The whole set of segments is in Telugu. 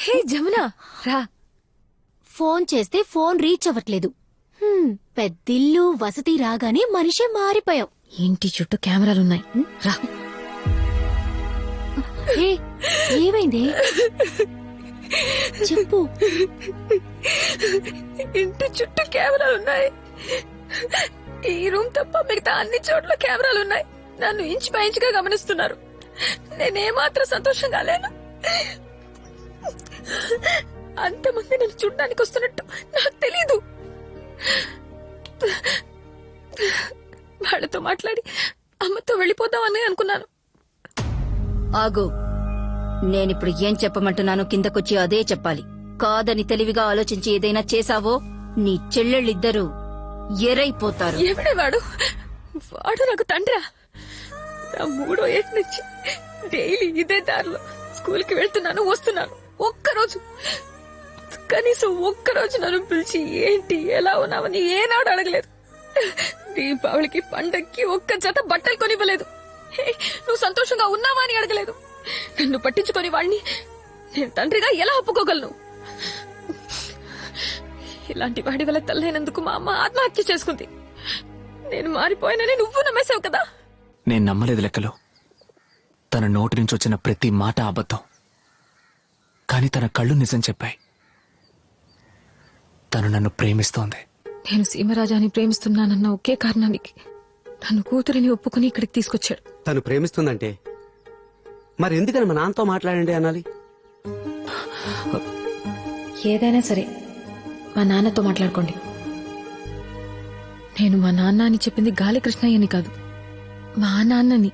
హే జమున రా. ఫోన్ చేస్తే ఫోన్ రీచ్ అవ్వట్లేదు. పెద్దిల్లు వసతి రాగానే మనిషే మారిపోయావు. ఇంటి చుట్టూ కెమెరాలున్నాయి. రా. ఏమైంది చెప్పు. ఇంటి చుట్టూ కెమెరాలున్నాయి. ఈ రూమ్ తప్ప మిగతా అన్ని చోట్ల కెమెరాలున్నాయి. నన్ను ఇంచు పై ఇంచుగా గమనిస్తున్నారు. నేనేమాత్రం సంతోషంగా లేను. అంతమంది నన్ను చూడ్డానికి వస్తున్నట్టు నాకు తెలీదు. వాళ్ళతో మాట్లాడి అమ్మతో వెళ్ళిపోదామని అనుకున్నాను. ఆగు, నేనిప్పుడు ఏం చెప్పమంటున్నానో కిందకొచ్చి అదే చెప్పాలి. కాదని తెలివిగా ఆలోచించి ఏదైనా చేశావో నీ చెల్లెళ్ళిద్దరూ ఎరైపోతారు. ఎవడే వాడు? వాడు నాకు తండ్రా? నా 3వ ఏటి నుంచి డైలీ ఇదే దారిలో స్కూల్ కి వెళ్తున్నాను వస్తున్నాను. ఒక్కరోజు కనీసం ఒక్కరోజు నన్ను పిలిచి ఏంటి ఎలా ఉన్నావని ఏనాడు అడగలేదు. దీపావళికి పండక్కి ఒక్క జత బట్టలు కొనివ్వలేదు. నువ్వు సంతోషంగా ఉన్నావా అని అడగలేదు. నన్ను పట్టించుకొని వాడిని నేను తండ్రిగా ఎలా ఒప్పుకోగలను? ఇలాంటి వాడి వల్ల తల్లైనందుకు మా అమ్మ ఆత్మహత్య చేసుకుంది. నేను మారిపోయానని నువ్వు నమ్మేశావు కదా. నేను నమ్మలేదు లెక్కలో. తన నోటి నుంచి వచ్చిన ప్రతి మాట అబద్ధం, కానీ తన కళ్ళు నిజం చెప్పాయి. తను నన్ను ప్రేమిస్తోంది. నేను సీమరాజాని ప్రేమిస్తున్నానన్న ఒకే కారణానికి నన్ను కూతురిని ఒప్పుకుని ఇక్కడికి తీసుకొచ్చాడు. తను ప్రేమిస్తుందంటే మరి ఎందుకని మా నాన్నతో మాట్లాడండి అనాలి? ఏదైనా సరే మా నాన్నతో మాట్లాడుకోండి. నేను మా నాన్న అని చెప్పింది గాలి కృష్ణయ్యని కాదు, మా నాన్నని,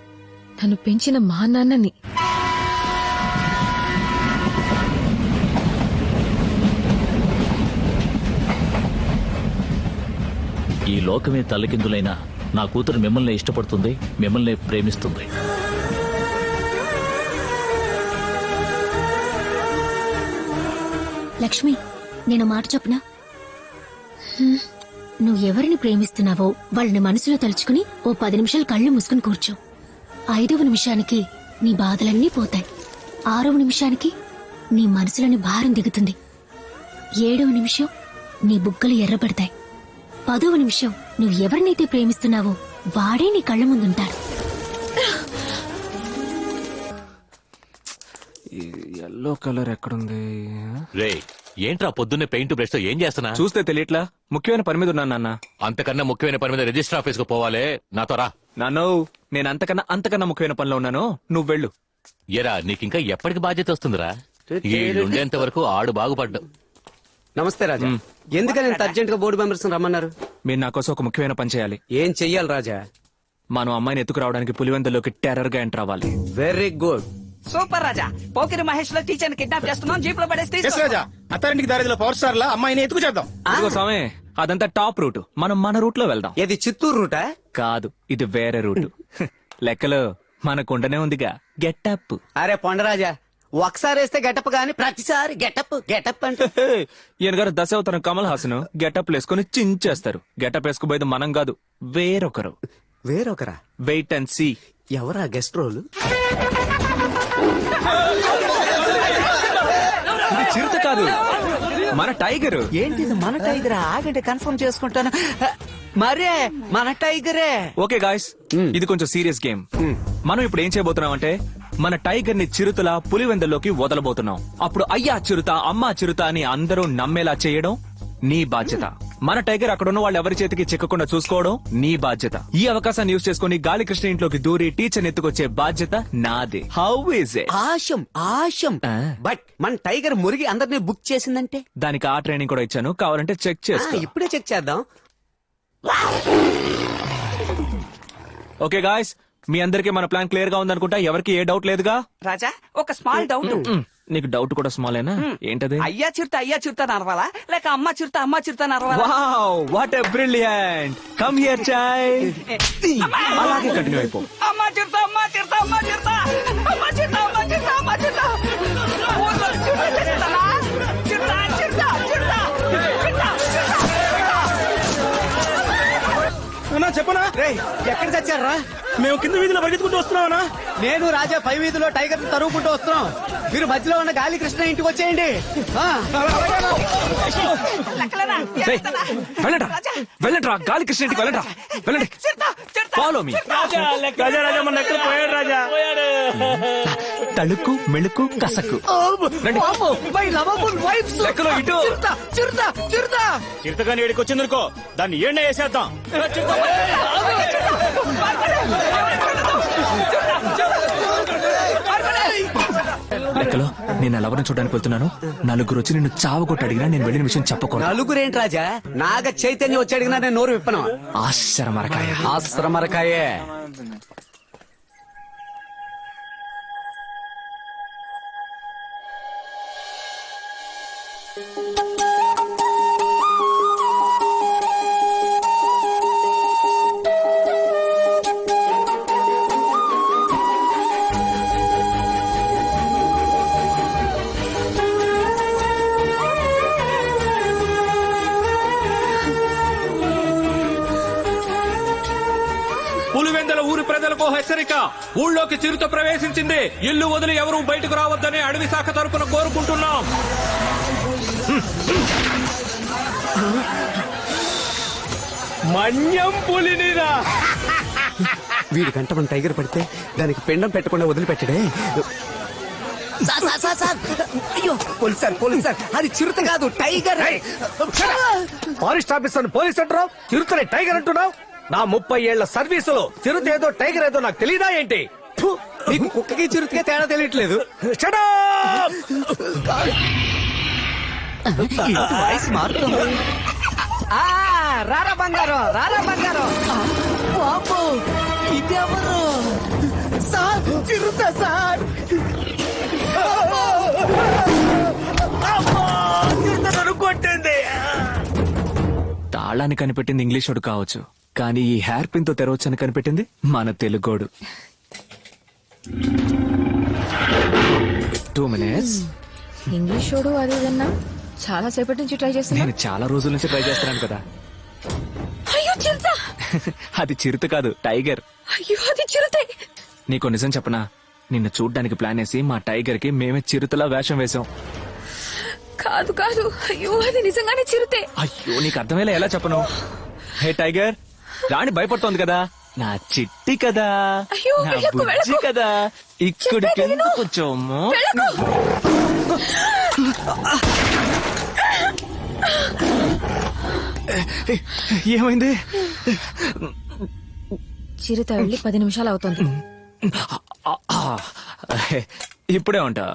నన్ను పెంచిన మా నాన్నని. ఈ లోకమే తల్లకిందులైనా నా కూతురు మిమ్మల్ని ఇష్టపడుతుంది, మిమ్మల్ని ప్రేమిస్తుంది. లక్ష్మి, నేను మాట చెప్పనా? నువ్వెవరిని ప్రేమిస్తున్నావో వాళ్ళని మనసులో తలుచుకుని ఓ 10 నిమిషాలు కళ్ళు మూసుకుని కూర్చో. 5వ నిమిషానికి నీ బాధలన్నీ పోతాయి. 6వ నిమిషానికి నీ మనసులోని భారం దిగుతుంది. 7వ నిమిషం నీ బుగ్గలు ఎర్రబడతాయి. 10వ నిమిషం నువ్వు ఎవరినైతే ప్రేమిస్తున్నావో వాడే నీ కళ్ళ ముందుంటాడు. ఎల్లో కలర్ ఎక్కడుంది? రే, ఏంట్రా పొద్దున్నే పెయింట్ బ్రష్ తో ఏం చేస్తున్నా? చూస్తే తెలియట్లా? ముఖ్యమైన పని మీద ఉన్నాను నాన్న. అంతకన్నా ముఖ్యమైన పని మీద రిజిస్టర్ ఆఫీస్ కు పోవాలే. నాతో రా. నాన్నో, నేను అంతకన్నా ముఖ్యమైన పనిలో ఉన్నాను. నువ్వు వెళ్ళు. ఎరా, నీకింకా ఎప్పటికి బాధ్యత వస్తుందిరా? ఉండేంత వరకు ఆడు బాగుపడ్డా. నమస్తే రాజా. ఎందుకని ఇంత అర్జెంట్ గా బోర్డు మెంబర్స్ రమ్మన్నారు? మీరు నా కోసం ఒక ముఖ్యమైన పని చేయాలి. ఏం చెయ్యాలి రాజా? మనం అమ్మాయిని ఎత్తుకురావడానికి పులివెందులోకి టెర్రర్ గా ఎంటర్ అవ్వాలి. Very good. సూపర్ రాజా. పోకిరి మహేష్ లో టీచర్ కిడ్నాప్ చేస్తున్నాం, జీప్ లో పడేస్తే అత్తారింటికి దారిలో పవర్ స్టార్ లా అమ్మాయిని ఎత్తుకు చేద్దాం. ఇదిగో స్వామి, అదంతా టాప్ రూట్. మనం మన రూట్ లో వెళ్దాం. ఇది చిత్తూరు రూటా? కాదు, ఇది వేరే రూట్. లెక్కలో మనకుండనే ఉందిగా గెటప్. అరే పొండరాజా, ఒకసారి వేస్తే గెటప్ గాని ప్రతిసారి గెటప్ గెటప్ అంటే ఈయన గారు దశావతారం కమల్ హాసన్ గెటప్ వేసుకుని చించేస్తారు. గెటప్ వేసుకుపోయేది మనం కాదు, వేరొకరు. వేరొకరా? Wait and see. ఎవరా గెస్ట్ రోల్? ఇది చిరుత కాదు, మన టైగర్. ఏంటిది మన టైగర్? ఆగండి, కన్ఫర్మ్ చేసుకుంటాను. మరే మన టైగరే. ఓకే గాయ్స్, ఇది కొంచెం సీరియస్ గేమ్. మనం ఇప్పుడు ఏం చేయబోతున్నాం అంటే మన టైగర్ ని చిరుతల పులివెందుల్లోకి వదలబోతున్నాం. అప్పుడు అయ్యా చిరుత, అమ్మా చిరుత అని అందరూ నమ్మేలా చేయడం నీ బాధ్యత. మన టైగర్ అక్కడ ఉన్న వాళ్ళు ఎవరి చేతికి చిక్కకుండా చూసుకోవడం నీ బాధ్యత. ఈ అవకాశాన్ని యూజ్ చేసుకుని గాలి కృష్ణ ఇంట్లోకి దూరి టీచర్ ఎత్తుకొచ్చే బాధ్యత నాదే. How is it? ఆశం. బట్ మన టైగర్ మురిగి అందరినీ బుక్ చేసిందంటే దానికి ఆ ట్రైనింగ్ కూడా ఇచ్చాను, కావాలంటే చెక్ చేసుకో. ఇప్పుడే చెక్ చేద్దాం. ఓకే గాయ్స్, మీ అందరికీ మన ప్లాన్ క్లియర్ గా ఉందనుకుంటా. ఎవరికి ఏ డౌట్ లేదుగా? రాజా, ఒక స్మాల్ డౌట్. నీకు డౌట్ కూడా స్మాలేనా? ఏంటది? అయ్యా చిరుత నరవాలా లేక అమ్మ చిరుత నరవాలా? Wow, what a brilliant. Come here child. అలాగే కంటిన్యూ అయిపో. అమ్మ చిరుత ఊర్లో చిరుత చేస్తానా? చిరుత. చెప్పనా? ఎక్కడ చచ్చారా? మేము కింద వీధిలో పరిగెత్తుకుంటూ వస్తున్నావునా? నేను రాజా 5 వీధిలో టైగర్ తరుగుకుంటూ వస్తున్నాం. మీరు మధ్యలో ఉన్న గాలి కృష్ణ ఇంటికి వచ్చేయండి. ఆ. రేయ్, వెళ్ళండ్రా వెళ్ళండ్రా గాలి కృష్ణ ఇంటికి వెళ్ళండ్రా వెళ్ళండి. Follow me. రాజా రాజా మన ఎక్కడ పోయాడు రాజా? తళుకు మెళుకు కసకు రండి. పాపం, my lovable wives. లెక్కలో ఇటు. చిరుత. చిరుతగాని ఏడికి వచ్చిందనుకో, దాన్ని ఏం వేసేద్దాం. లెక్కలో నేను లవరం చూడడానికి వెళ్తున్నాను. నలుగురు వచ్చి నిన్ను చావగొట్టి అడిగినా నేను వెళ్ళిన విషయం చెప్పకూడదు. నలుగురేంటి రాజా? నాగ చైతన్యం వచ్చి అడిగినా నేను నోరు విప్పను. ఆశ్చర్యమరకాయ. ఆశ్రమరకాయే. పులివెందల ఊరి ప్రజలకు హెచ్చరిక. ఊళ్ళోకి చిరుత ప్రవేశించింది. ఇల్లు వదిలి ఎవరూ బయటకు రావద్దని అడవి శాఖ తరపున కోరుకుంటున్నాం. మన్యం పులినిరా. వీడి గంట మన టైగర్ పడితే దానికి పిండం పెట్టకుండా వదిలిపెట్టడే. అయ్యో పోలీస్ సార్ అది చిరుత కాదు టైగర్. ఫారెస్ట్ ఆఫీసర్ పోలీస్ అంటున్నావు, చిరుతని టైగర్ అంటున్నావు. నా 30 ఏళ్ల సర్వీసులో చిరుత ఏదో టైగర్ ఏదో నాకు తెలీదా ఏంటి? నీకు కుక్కకి చిరుతకే తేడా తెలియట్లేదు. Shut up! వాయిస్ మారుతుంది. రారా బంగారం. బాబు ఇదెవరు సార్? చిరుత సార్. కొట్టింది. తాళాన్ని కనిపెట్టింది ఇంగ్లీష్ వాడు కావచ్చు, కానీ ఈ హెయిర్ పిన్ తో తెరవచ్చని కనిపెట్టింది మన తెలుగోడు. 2 minutes. ఇంగ్లీష్ చూడు అది విన్నా చాలా సేపటి నుంచి ట్రై చేస్తున్నా. నేను చాలా రోజుల నుంచి ట్రై చేస్తున్నాను కదా. అయ్యో చిరుత. అది చిరుత కాదు టైగర్. అయ్యో అది చిరుతే. నీకు నిజం చెప్పనా, నిన్ను చూడ్డానికి ప్లాన్ వేసి మా టైగర్ కి మేమే చిరుతలా వేషం వేశాం. కాదు అయ్యో అది నిజంగానే చిరుతే. అయ్యో నీకు అర్థమయ్యేలా ఎలా చెప్పను? హే టైగర్, రాణి భయపడుతోంది కదా, నా చిట్టి కదా, అయ్యో, నా వెళ్ళకు, బుజ్జి వెళ్ళకు. కదా, ఇక్కడికి చెప్పేది విను. కొంచెము. వెళ్ళకు. ఏమైంది? చిరుత వెళ్ళి 10 నిమిషాలు అవుతుంది. ఇప్పుడే ఉంటా.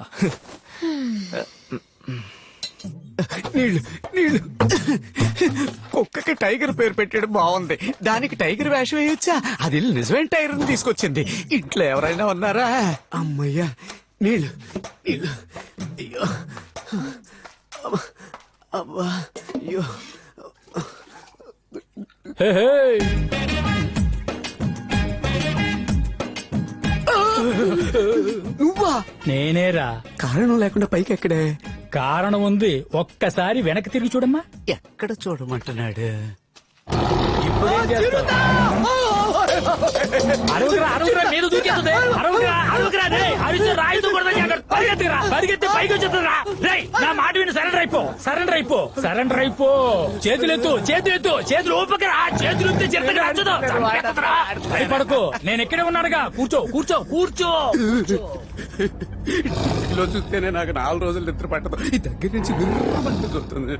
నీళ్ళు కుక్కకి టైగర్ పేరు పెట్టడం బాగుంది. దానికి టైగర్ వేషం వేయొచ్చా? అది నిజమైన టైగర్ తీసుకొచ్చింది. ఇంట్లో ఎవరైనా ఉన్నారా? అమ్మయ్యా నీళ్ళు. అయ్యో అబ్బా అయ్యో. నువ్వా? నేనేరా. కారణం లేకుండా పైకి ఎక్కడే? కారణం ఉంది, ఒక్కసారి వెనక్కి తిరిగి చూడమ్మా. ఎక్కడ చూడమంటున్నాడు? ఇప్పుడేం చేస్తావ్? అరుగురా, మీద దూకేస్తుంది. అరుగురా, రేయ్, అరిచి రాయితో కొడతా జాగ్రత్త. పరిగెత్తి పైకి వచ్చేస్తుందిరా. రేయ్, నా మాట విని సరెండర్ అయిపో. చేతులు ఊపకరా. చేతులు ఊపితే చిరతగా నచ్చదు. భయపడకు, నేను ఇక్కడే ఉన్నానుగా. కూర్చో. ఇంట్లో చూస్తేనే నాకు 4 రోజులు నిద్ర పట్టదు. ఈ దగ్గర నుంచి విర్రమంటుంది.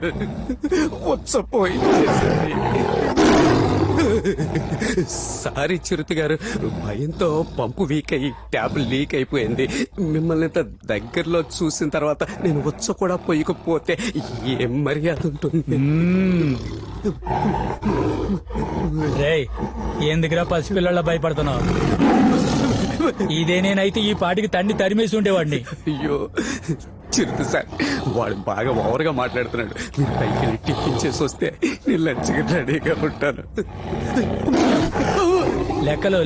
సారీ చిరుతి గారు, భయంతో పంపు వీక్ అయ్యి ట్యాబ్ లీక్ అయిపోయింది. మిమ్మల్ని ఇంత దగ్గరలో చూసిన తర్వాత నేను కూడా పోయకపోతే ఏం మర్యాద ఉంటుంది? రేయ్, ఎందుకురా పసిపిల్లల భయపడుతున్నావు? ఇదే నేనైతే ఈ పాటికి తండ్రి తరిమేసి ఉండేవాడిని. అయ్యో చిరుతి సార్, వాడు బాగా ఓవర్గా మాట్లాడుతున్నాడు. మీరు పైకి వెళ్ళి టిఫిన్ చేసి వస్తే నేను లంచ్కి రెడీగా ఉంటాను.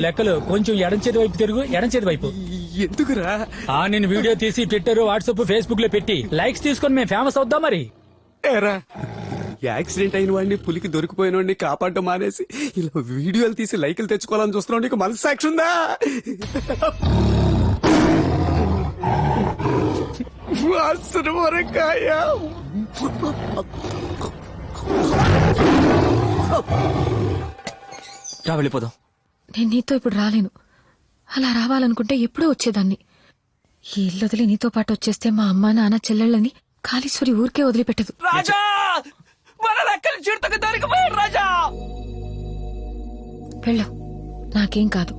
లెక్కలు కొంచెం ఎడం చేతి వైపు తిరుగు. ఎడం చేతి వైపు. ఎందుకురా? నేను వీడియో తీసి ట్విట్టర్, వాట్సాప్, ఫేస్బుక్ లో పెట్టి లైక్స్ తీసుకొని మేము ఫేమస్ అవుద్దాం. మరి ఏరా యాక్సిడెంట్ అయిన వాడిని పులికి దొరికిపోయిన వాడిని కాపాడడం మానేసి ఇలా వీడియోలు తీసి లైకులు తెచ్చుకోవాలని చూస్తున్నావు. నీకు మనస్సాక్షి ఉందా? వాసన వరకాయ. రా వెళ్ళిపోదాం. నేను నీతో ఇప్పుడు రాలేను. అలా రావాలనుకుంటే ఎప్పుడో వచ్చేదాన్ని. ఈ ఇల్లు వదిలి నీతో పాటు వచ్చేస్తే మా అమ్మ నాన్న చెల్లెళ్ళని కాళీశ్వరి ఊరికే వదిలిపెట్టదు. రాజా మన లెక్కలు చిరుతకు దొరికిపోయాడు రాజా. వెళ్ళు, నాకేం కాదు.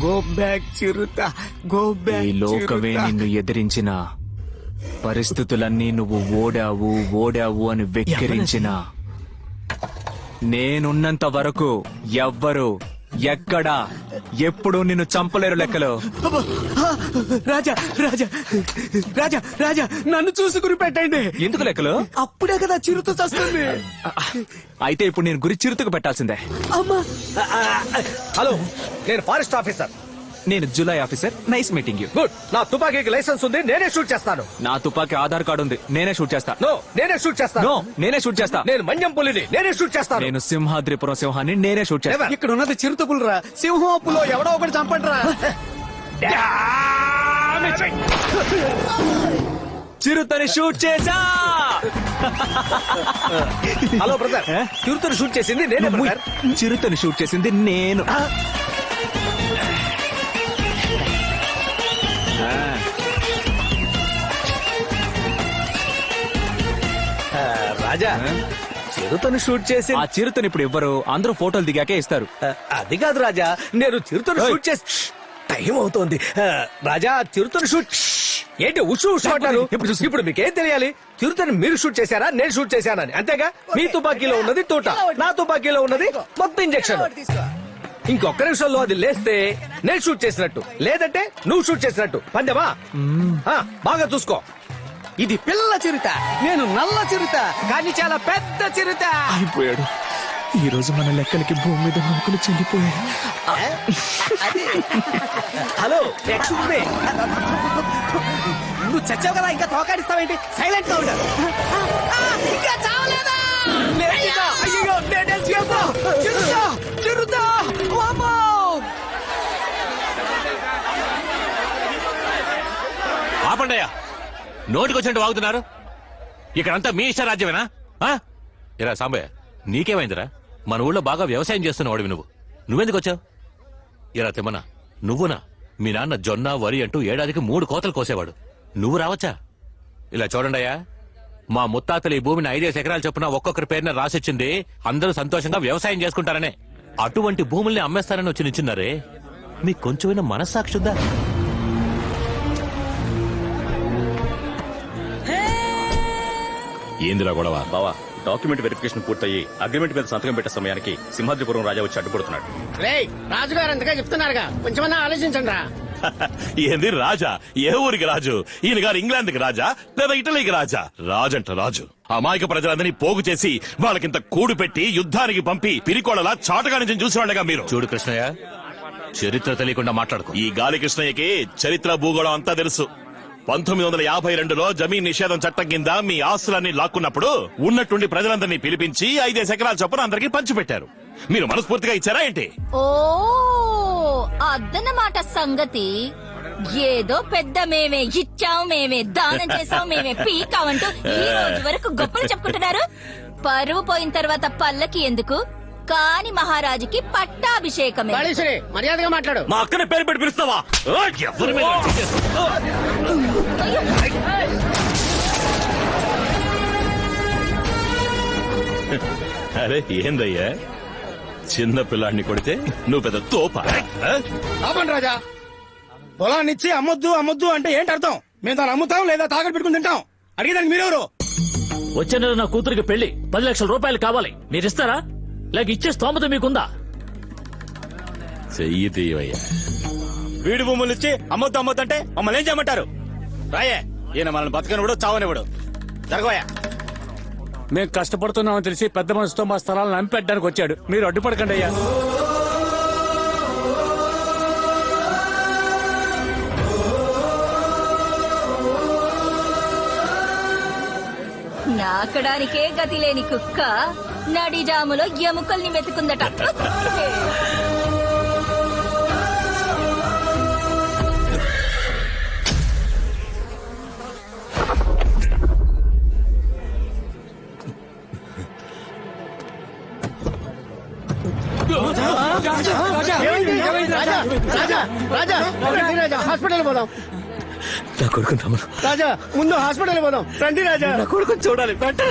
గో బ్యాక్ చిరుత, గో ఈ బ్యాక్ లోకమే నిన్ను ఎదిరించిన పరిస్థితులన్నీ నువ్వు ఓడావు అని వెక్కిరించిన నేనున్నంత వరకు ఎవ్వరు ఎక్కడ ఎప్పుడు నిన్ను చంపలేరు లెక్కలో. రాజా రాజా రాజా రాజా నన్ను చూసి గురి పెట్టండి. ఎందుకు లెక్కలో? అప్పుడే కదా చిరుత చస్తుంది. అయితే ఇప్పుడు నేను గురి చిరుతకు పెట్టాల్సిందే. అమ్మా హలో, నేను ఫారెస్ట్ ఆఫీసర్. నేను July officer. Nice meeting you. Good. నా తుపాకీకి లైసెన్స్ ఉంది, నేనే షూట్ చేస్తాను. నా తుపాకీ ఆధార్ కార్డు ఉంది, నేనే షూట్ చేస్తా. నో, నేనే షూట్ చేస్తాను. నో, నేనే షూట్ చేస్తా. నేను మన్యం పులిని, నేనే షూట్ చేస్తాను. నేను సింహాద్రిపురం సింహాన్ని నేనే షూట్ చేస్తా. ఇక్కడ ఉన్నది చిరుత పులురా. సింహం అప్పులో ఎవడో ఒకటి చంపండిరా. చిరుతని షూట్ చేసా. హలో బ్రదర్, చిరుతను షూట్ చేసింది నేనే బ్రదర్. చిరుతని షూట్ చేసింది నేను. రాజా, చిరుతను షూట్ చేసి ఆ చిరుతని ఇప్పుడు ఇవ్వరు, అందరూ ఫోటోలు దిగాకే ఇస్తారు. అది కాదు రాజా, నేను చిరుతను షూట్ చేసి టైం అవుతోంది. రాజా, చిరుతను షూట్ ఏంటి ఉషు ఉషు అంటారు? ఇప్పుడు మీకేం తెలియాలి? చిరుతను మీరు షూట్ చేశారా, నేను షూట్ చేశానని? అంతేగా. మీ తుపాకీలో ఉన్నది తోట, నా తుపాకీలో ఉన్నది మొత్తం ఇంజెక్షన్. ఇంకొక నిమిషంలో అది లేస్తే నేను షూట్ చేసినట్టు, లేదంటే నువ్వు షూట్ చేసినట్టు. పందెమా? బాగా చూసుకో. ఇది పిల్ల చిరుత, నేను నల్ల చిరుత, కానీ చాలా పెద్ద చిరుత. అయిపోయాడు. ఈ రోజు మన లెక్కలకి భూమి మీద నౌకలు చెల్లిపోయాడు. Hello, excuse me. నువ్వు చచ్చావు కదా, ఇంకా తోకాడిస్తావేంటి? సైలెంట్ గా ఉండాలి. ఇంకా చావలేదా? అయ్యో, నేనే చిరుత, చిరుత, చిరుత. వామ్మో! ఆపండయ్యా, నోటికొచ్చినట్టు వాగుతున్నారు. ఇక్కడంతా మీ ఇష్ట రాజ్యమేనా? ఇరా సాంబయ్య, నీకేమైందిరా? మన ఊళ్ళో బాగా వ్యవసాయం చేస్తున్నవాడివి నువ్వెందుకు వచ్చావు? ఇరా తిమ్మన, నువ్వునా? మీ నాన్న జొన్న వరి అంటూ ఏడాదికి 3 కోతలు కోసేవాడు, నువ్వు రావచ్చా? ఇలా చూడండియా, మా ముత్తాతలు ఈ భూమిని 5 ఎకరాలు చొప్పున ఒక్కొక్కరి పేరున రాసిచ్చింది అందరూ సంతోషంగా వ్యవసాయం చేసుకుంటారనే. అటువంటి భూముల్ని అమ్మేస్తారని వచ్చి నిల్చున్నారే, మీకు కొంచెమైనా మనస్సాక్షుద్దా? ఏందిరా గొడవ? బావా, డాక్యుమెంట్ వెరిఫికేషన్ పూర్తయి అగ్రిమెంట్ మీద సంతకం పెట్టే సమయానికి సింహాద్రిపురం రాజా వచ్చి అడ్డుపడుతున్నాడు. రాజుగారు అంతగా చెప్తున్నారుగా, కొంచెమన్నా ఆలోచించండి రా. ఏంది రాజా? ఏ ఊరికి రాజు? ఈయన గారు ఇంగ్లాండ్ కి రాజా లేదా ఇటలీకి రాజా? రాజంట రాజు. అమాయక ప్రజలందరినీ పోగు చేసి వాళ్ళకింత కూడు పెట్టి యుద్ధానికి పంపి పిరికోడలా చాటగా నుంచి చూసేవాళ్ళగా మీరు. చూడు కృష్ణయ్య, చరిత్ర తెలియకుండా మాట్లాడుకో. ఈ గాలి కృష్ణయ్యకి చరిత్ర భూగోళం అంతా తెలుసు. 1952లో జమీన్ నిషేధం చట్టం కింద మీ ఆస్తులన్నీ లాక్కున్నప్పుడు ఉన్నట్టుండి ప్రజలందరినీ పిలిపించి 5 ఎకరాల చొప్పున అందరికీ పంచిపెట్టారు. మీరు మనస్ఫూర్తిగా ఇచ్చారా ఏంటి? ఓ అదన్నమాట సంగతి. ఏదో పెద్ద మేమే ఇచ్చాం, మేమే దానం చేసాం, మేమే పీకామంటూ ఈ రోజు వరకు గొప్పలు చెప్పుకుంటున్నారు. పరువు పోయిన తర్వాత పల్లకి ఎందుకు? కాని మహారాజుకి పట్టాభిషేకమే. మర్యాదగా మాట్లాడు. మా అక్కని పేరు పెట్టి పిలుస్తావా? ఎవరి మీద అరే ఏందయ్యా, చిన్న పిల్లాడిని కొడితే నువ్వు పెద్ద తోప. ఆపండి రాజా. పొలాన్నిచ్చి అమ్మొద్దు అమ్మొద్దు అంటే ఏంటి అర్థం? మేము దాన్ని అమ్ముతాం లేదా తాగట్టు పెట్టుకుని తింటాం. అడిగేదానికి మీరెవరు? వచ్చే నెల నా కూతురికి పెళ్లి 10 లక్షల రూపాయలు కావాలి, మీరిస్తారా? లేక ఇచ్చే స్తోమత మీకుందా? చెయ్యి తీయవయ్యా. వీడి భూములు ఇచ్చి అమ్మొద్దు అమ్మొద్దు అంటే మమ్మల్ని ఏం చేయమంటారు? రాయే, ఈయన మనల్ని బతకనివ్వడు, చావనివ్వడు. జరగవయ్యా. మేము కష్టపడుతున్నామని తెలిసి పెద్ద మనసుతో మా స్థలాలను అమ్మిపెట్టడానికి వచ్చాడు. మీరు అడ్డుపడకండి అయ్యా. పాకడానికే గతి లేని కుక్క నడిజాములో ఎముకల్ని మెతుకుందట. హాస్పిటల్ పోదాం. నా కొడుకు రాజా ముందు హాస్పిటల్ పోదాం. రండి రాజా. నా కొడుకు చూడాలి.